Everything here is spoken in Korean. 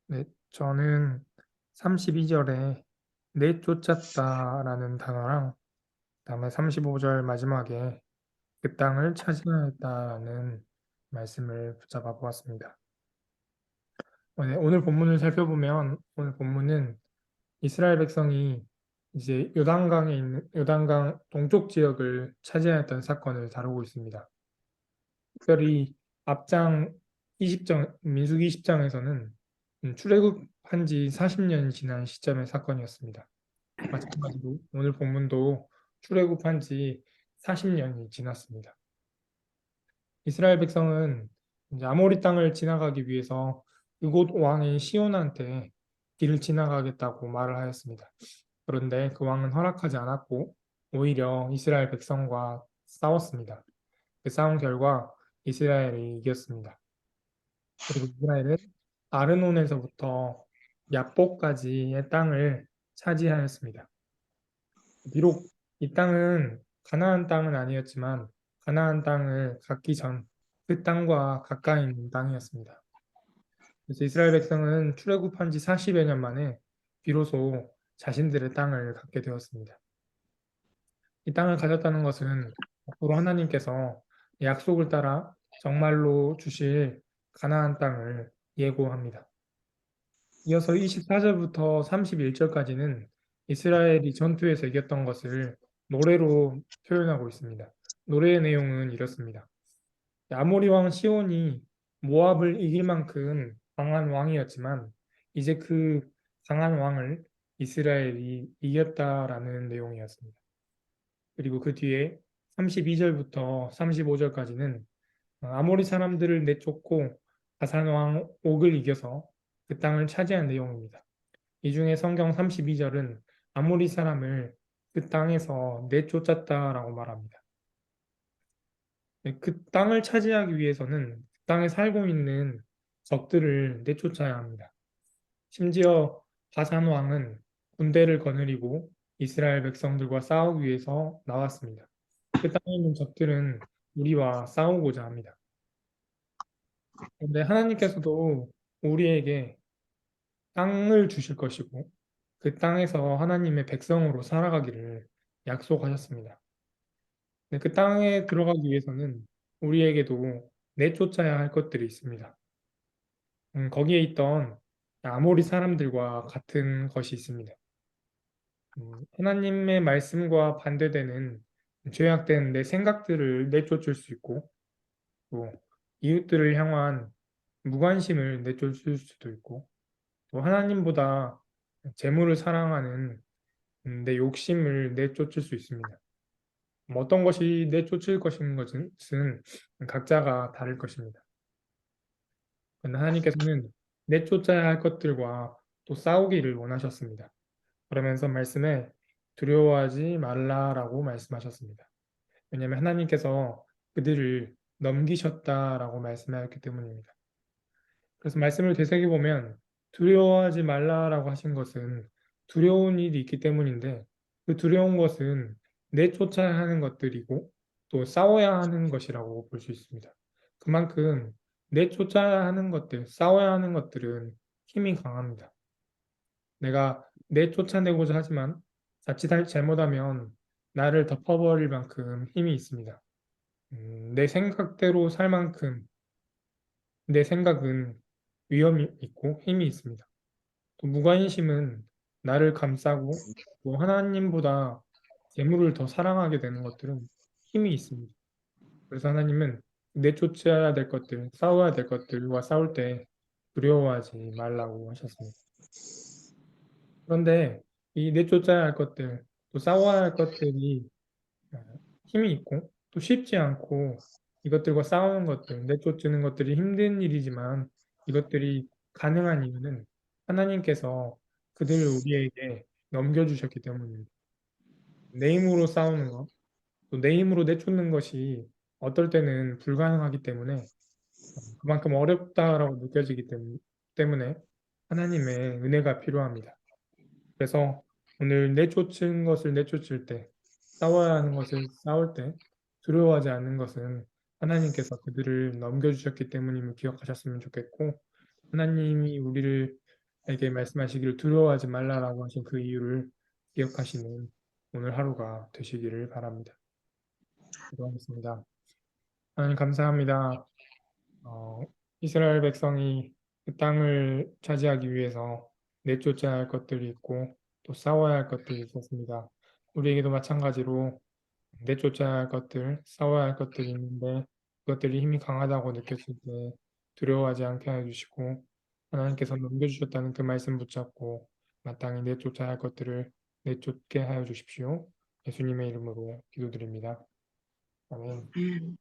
네, 저는 32절에 내쫓았다라는 단어랑 그다음에 35절 마지막에 그 땅을 차지하였다라는 말씀을 붙잡아 보았습니다. 네, 오늘 본문을 살펴보면 오늘 본문은 이스라엘 백성이 이제 요단강에 있는 요단강 동쪽 지역을 차지하였던 사건을 다루고 있습니다. 특별히 앞장 20장 민수기 20장에서는 출애굽한 지 40년이 지난 시점의 사건이었습니다. 마찬가지로 오늘 본문도 출애굽한 지 40년이 지났습니다. 이스라엘 백성은 이제 아모리 땅을 지나가기 위해서 그곳 왕인 시온한테 길을 지나가겠다고 말을 하였습니다. 그런데 그 왕은 허락하지 않았고 오히려 이스라엘 백성과 싸웠습니다. 그 싸움 결과 이스라엘이 이겼습니다. 그리고 이스라엘은 아르논에서부터 야복까지의 땅을 차지하였습니다. 비록 이 땅은 가나안 땅은 아니었지만 가나안 땅을 갖기 전 그 땅과 가까이 있는 땅이었습니다. 그래서 이스라엘 백성은 출애굽한 지 40여 년 만에 비로소 자신들의 땅을 갖게 되었습니다. 이 땅을 가졌다는 것은 앞으로 하나님께서 약속을 따라 정말로 주실 가나안 땅을 예고합니다. 이어서 24절부터 31절까지는 이스라엘이 전투에서 이겼던 것을 노래로 표현하고 있습니다. 노래의 내용은 이렇습니다. 아모리 왕 시온이 모압을 이길 만큼 강한 왕이었지만 이제 그 강한 왕을 이스라엘이 이겼다라는 내용이었습니다. 그리고 그 뒤에 32절부터 35절까지는 아모리 사람들을 내쫓고 바산 왕 옥을 이겨서 그 땅을 차지한 내용입니다. 이 중에 성경 32절은 아모리 사람을 그 땅에서 내쫓았다라고 말합니다. 네, 그 땅을 차지하기 위해서는 그 땅에 살고 있는 적들을 내쫓아야 합니다. 심지어 바산 왕은 군대를 거느리고 이스라엘 백성들과 싸우기 위해서 나왔습니다. 그 땅에 있는 적들은 우리와 싸우고자 합니다. 그런데 하나님께서도 우리에게 땅을 주실 것이고 그 땅에서 하나님의 백성으로 살아가기를 약속하셨습니다. 근데 그 땅에 들어가기 위해서는 우리에게도 내쫓아야 할 것들이 있습니다. 거기에 있던 아모리 사람들과 같은 것이 있습니다. 하나님의 말씀과 반대되는 죄악된 내 생각들을 내쫓을 수 있고 또 이웃들을 향한 무관심을 내쫓을 수도 있고 또 하나님보다 재물을 사랑하는 내 욕심을 내쫓을 수 있습니다. 어떤 것이 내쫓을 것인 것은 각자가 다를 것입니다. 그런데 하나님께서는 내쫓아야 할 것들과 또 싸우기를 원하셨습니다. 그러면서 말씀에 두려워하지 말라라고 말씀하셨습니다. 왜냐하면 하나님께서 그들을 넘기셨다라고 말씀하였기 때문입니다. 그래서 말씀을 되새겨보면 두려워하지 말라라고 하신 것은 두려운 일이 있기 때문인데 그 두려운 것은 내쫓아야 하는 것들이고 또 싸워야 하는 것이라고 볼 수 있습니다. 그만큼 내쫓아야 하는 것들, 싸워야 하는 것들은 힘이 강합니다. 내가 내쫓아내고자 하지만 자칫 잘못하면 나를 덮어버릴 만큼 힘이 있습니다. 내 생각대로 살 만큼 내 생각은 위험이 있고 힘이 있습니다. 또 무관심은 나를 감싸고 또 하나님보다 재물을 더 사랑하게 되는 것들은 힘이 있습니다. 그래서 하나님은 내쫓아야 될 것들, 싸워야 될 것들과 싸울 때 두려워하지 말라고 하셨습니다. 그런데 이 내쫓아야 할 것들, 또 싸워야 할 것들이 어, 힘이 있고 또 쉽지 않고 이것들과 싸우는 것들, 내쫓는 것들이 힘든 일이지만 이것들이 가능한 이유는 하나님께서 그들을 우리에게 넘겨주셨기 때문입니다. 내 힘으로 싸우는 것, 또 내 힘으로 내쫓는 것이 어떨 때는 불가능하기 때문에 그만큼 어렵다라고 느껴지기 때문에 하나님의 은혜가 필요합니다. 그래서 오늘 내쫓은 것을 내쫓을 때, 싸워야 하는 것을 싸울 때 두려워하지 않는 것은 하나님께서 그들을 넘겨주셨기 때문임을 기억하셨으면 좋겠고, 하나님이 우리를 에게 말씀하시기를 두려워하지 말라라고 하신 그 이유를 기억하시는 오늘 하루가 되시기를 바랍니다. 기도하겠습니다. 하나님 감사합니다. 어, 이스라엘 백성이 그 땅을 차지하기 위해서 내쫓아야 할 것들이 있고 또 싸워야 할 것들이 있었습니다. 우리에게도 마찬가지로 내쫓아야 할 것들, 싸워야 할 것들이 있는데 그것들이 힘이 강하다고 느꼈을 때 두려워하지 않게 해주시고 하나님께서 넘겨주셨다는 그 말씀 붙잡고 마땅히 내쫓아야 할 것들을 내쫓게 하여 주십시오. 예수님의 이름으로 기도드립니다. 아멘.